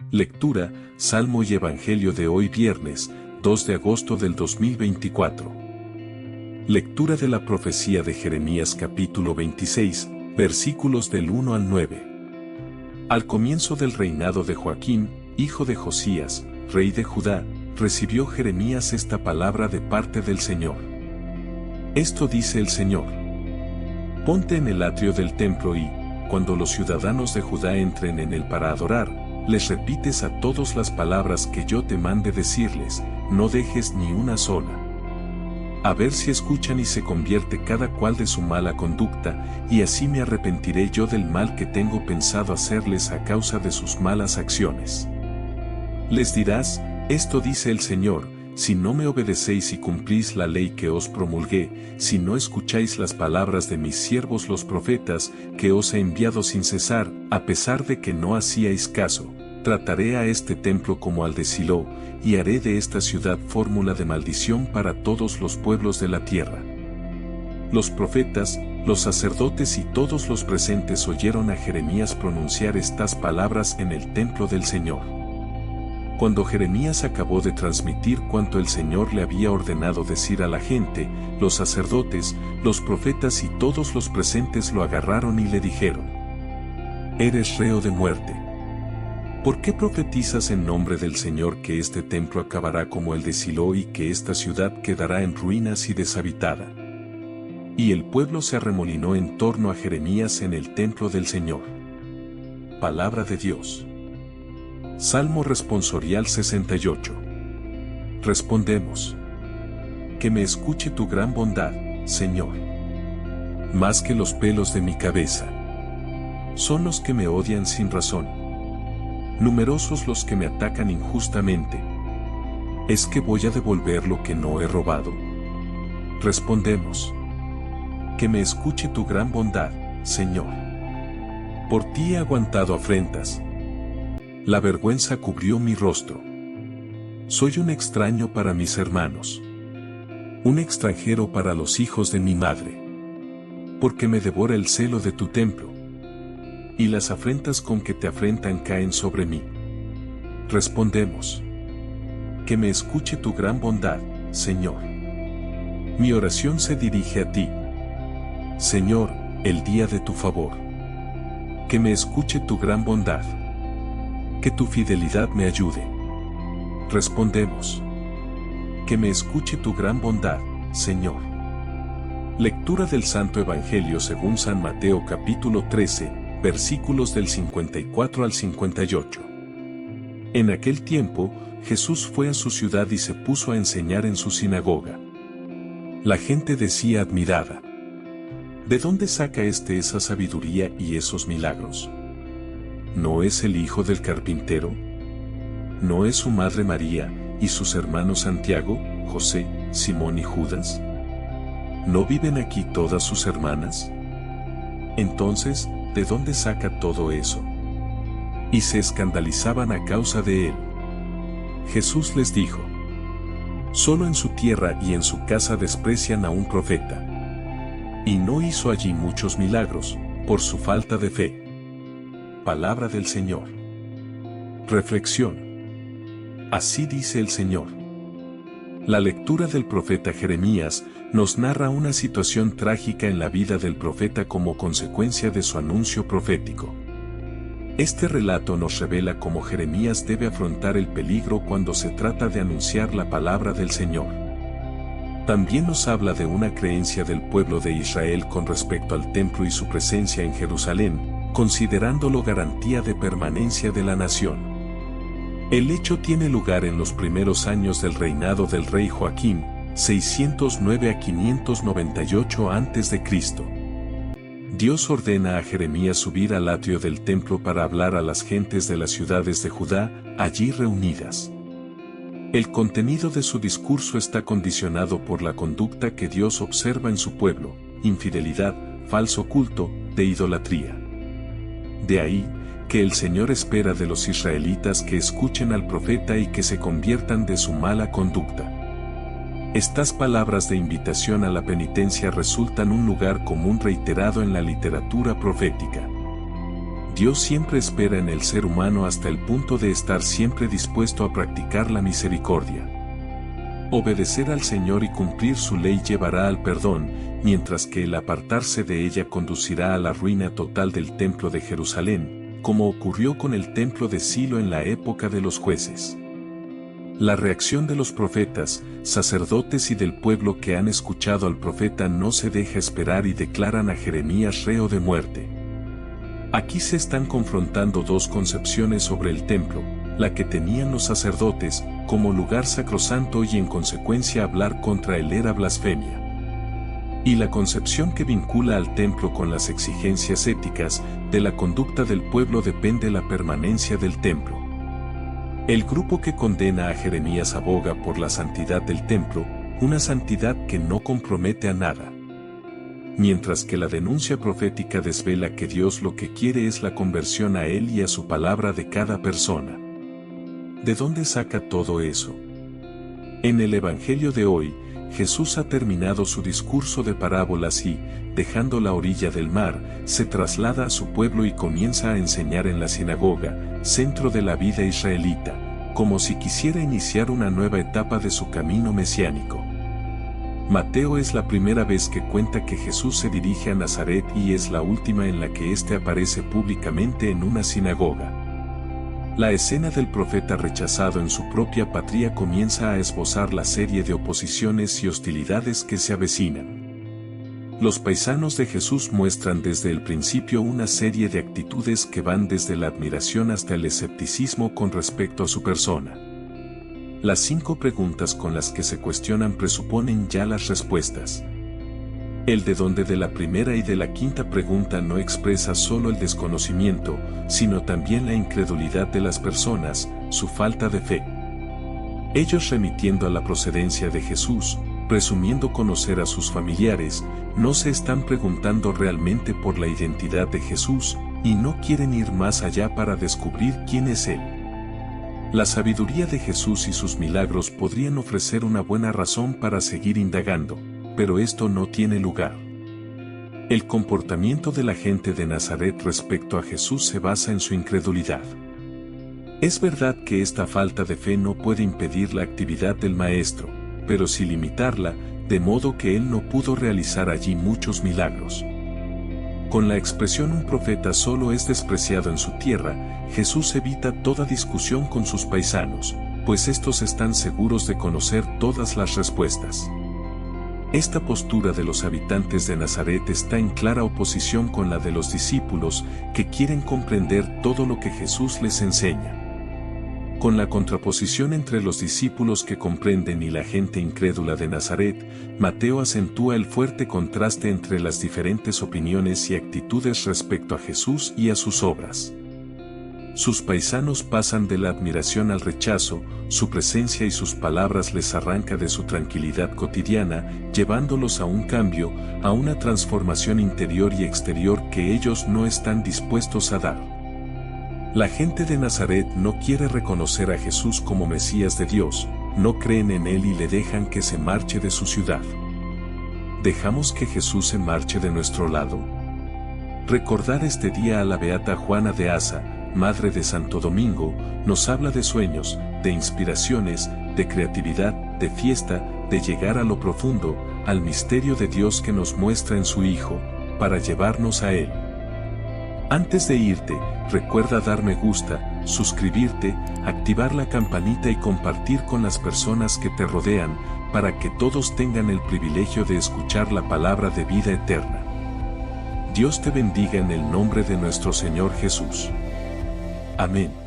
Lectura, Salmo y Evangelio de hoy viernes, 2 de agosto del 2024. Lectura de la profecía de Jeremías capítulo 26, versículos del 1 al 9. Al comienzo del reinado de Joaquín, hijo de Josías, rey de Judá, recibió Jeremías esta palabra de parte del Señor. Esto dice el Señor: Ponte en el atrio del templo y, cuando los ciudadanos de Judá entren en él para adorar, les repites a todos las palabras que yo te mande decirles, no dejes ni una sola. A ver si escuchan y se convierte cada cual de su mala conducta, y así me arrepentiré yo del mal que tengo pensado hacerles a causa de sus malas acciones. Les dirás, esto dice el Señor, si no me obedecéis y cumplís la ley que os promulgué, si no escucháis las palabras de mis siervos los profetas, que os he enviado sin cesar, a pesar de que no hacíais caso, trataré a este templo como al de Silo, y haré de esta ciudad fórmula de maldición para todos los pueblos de la tierra. Los profetas, los sacerdotes y todos los presentes oyeron a Jeremías pronunciar estas palabras en el templo del Señor. Cuando Jeremías acabó de transmitir cuanto el Señor le había ordenado decir a la gente, los sacerdotes, los profetas y todos los presentes lo agarraron y le dijeron: Eres reo de muerte. ¿Por qué profetizas en nombre del Señor que este templo acabará como el de Silo y que esta ciudad quedará en ruinas y deshabitada? Y el pueblo se arremolinó en torno a Jeremías en el templo del Señor. Palabra de Dios. Salmo responsorial 68. Respondemos: Que me escuche tu gran bondad, Señor. Más que los pelos de mi cabeza. Son los que me odian sin razón. Numerosos los que me atacan injustamente. ¿Es que voy a devolver lo que no he robado? Respondemos: Que me escuche tu gran bondad, Señor. Por ti he aguantado afrentas. La vergüenza cubrió mi rostro. Soy un extraño para mis hermanos. Un extranjero para los hijos de mi madre. Porque me devora el celo de tu templo. Y las afrentas con que te afrentan caen sobre mí. Respondemos: Que me escuche tu gran bondad, Señor. Mi oración se dirige a ti, Señor, el día de tu favor. Que me escuche tu gran bondad. Que tu fidelidad me ayude. Respondemos: Que me escuche tu gran bondad, Señor. Lectura del Santo Evangelio según San Mateo capítulo 13, versículos del 54 al 58. En aquel tiempo, Jesús fue a su ciudad y se puso a enseñar en su sinagoga. La gente decía admirada: ¿De dónde saca esa sabiduría y esos milagros? ¿No es el hijo del carpintero? ¿No es su madre María, y sus hermanos Santiago, José, Simón y Judas? ¿No viven aquí todas sus hermanas? Entonces, ¿de dónde saca todo eso? Y se escandalizaban a causa de él. Jesús les dijo: Solo en su tierra y en su casa desprecian a un profeta. Y no hizo allí muchos milagros, por su falta de fe. Palabra del Señor. Reflexión. Así dice el Señor. La lectura del profeta Jeremías nos narra una situación trágica en la vida del profeta como consecuencia de su anuncio profético. Este relato nos revela cómo Jeremías debe afrontar el peligro cuando se trata de anunciar la palabra del Señor. También nos habla de una creencia del pueblo de Israel con respecto al templo y su presencia en Jerusalén, considerándolo garantía de permanencia de la nación. El hecho tiene lugar en los primeros años del reinado del rey Joaquín, 609 a 598 a.C. Dios ordena a Jeremías subir al atrio del templo para hablar a las gentes de las ciudades de Judá, allí reunidas. El contenido de su discurso está condicionado por la conducta que Dios observa en su pueblo: infidelidad, falso culto, de idolatría. De ahí, que el Señor espera de los israelitas que escuchen al profeta y que se conviertan de su mala conducta. Estas palabras de invitación a la penitencia resultan un lugar común reiterado en la literatura profética. Dios siempre espera en el ser humano hasta el punto de estar siempre dispuesto a practicar la misericordia. Obedecer al Señor y cumplir su ley llevará al perdón, mientras que el apartarse de ella conducirá a la ruina total del templo de Jerusalén, como ocurrió con el templo de Silo en la época de los jueces. La reacción de los profetas, sacerdotes y del pueblo que han escuchado al profeta no se deja esperar y declaran a Jeremías reo de muerte. Aquí se están confrontando dos concepciones sobre el templo, la que tenían los sacerdotes, como lugar sacrosanto y en consecuencia hablar contra él era blasfemia. Y la concepción que vincula al templo con las exigencias éticas, de la conducta del pueblo depende la permanencia del templo. El grupo que condena a Jeremías aboga por la santidad del templo, una santidad que no compromete a nada. Mientras que la denuncia profética desvela que Dios lo que quiere es la conversión a Él y a su palabra de cada persona. ¿De dónde saca todo eso? En el Evangelio de hoy, Jesús ha terminado su discurso de parábolas y, dejando la orilla del mar, se traslada a su pueblo y comienza a enseñar en la sinagoga, centro de la vida israelita, como si quisiera iniciar una nueva etapa de su camino mesiánico. Mateo es la primera vez que cuenta que Jesús se dirige a Nazaret y es la última en la que éste aparece públicamente en una sinagoga. La escena del profeta rechazado en su propia patria comienza a esbozar la serie de oposiciones y hostilidades que se avecinan. Los paisanos de Jesús muestran desde el principio una serie de actitudes que van desde la admiración hasta el escepticismo con respecto a su persona. Las 5 preguntas con las que se cuestionan presuponen ya las respuestas. El de dónde de la primera y de la quinta pregunta no expresa solo el desconocimiento, sino también la incredulidad de las personas, su falta de fe. Ellos remitiendo a la procedencia de Jesús, presumiendo conocer a sus familiares, no se están preguntando realmente por la identidad de Jesús, y no quieren ir más allá para descubrir quién es Él. La sabiduría de Jesús y sus milagros podrían ofrecer una buena razón para seguir indagando, pero esto no tiene lugar. El comportamiento de la gente de Nazaret respecto a Jesús se basa en su incredulidad. Es verdad que esta falta de fe no puede impedir la actividad del Maestro, pero sí limitarla, de modo que él no pudo realizar allí muchos milagros. Con la expresión un profeta solo es despreciado en su tierra, Jesús evita toda discusión con sus paisanos, pues estos están seguros de conocer todas las respuestas. Esta postura de los habitantes de Nazaret está en clara oposición con la de los discípulos, que quieren comprender todo lo que Jesús les enseña. Con la contraposición entre los discípulos que comprenden y la gente incrédula de Nazaret, Mateo acentúa el fuerte contraste entre las diferentes opiniones y actitudes respecto a Jesús y a sus obras. Sus paisanos pasan de la admiración al rechazo, su presencia y sus palabras les arranca de su tranquilidad cotidiana, llevándolos a un cambio, a una transformación interior y exterior que ellos no están dispuestos a dar. La gente de Nazaret no quiere reconocer a Jesús como Mesías de Dios, no creen en Él y le dejan que se marche de su ciudad. ¿Dejamos que Jesús se marche de nuestro lado? Recordar este día a la beata Juana de Asa, madre de Santo Domingo, nos habla de sueños, de inspiraciones, de creatividad, de fiesta, de llegar a lo profundo, al misterio de Dios que nos muestra en su Hijo, para llevarnos a Él. Antes de irte, recuerda dar me gusta, suscribirte, activar la campanita y compartir con las personas que te rodean, para que todos tengan el privilegio de escuchar la palabra de vida eterna. Dios te bendiga en el nombre de nuestro Señor Jesús. Amén.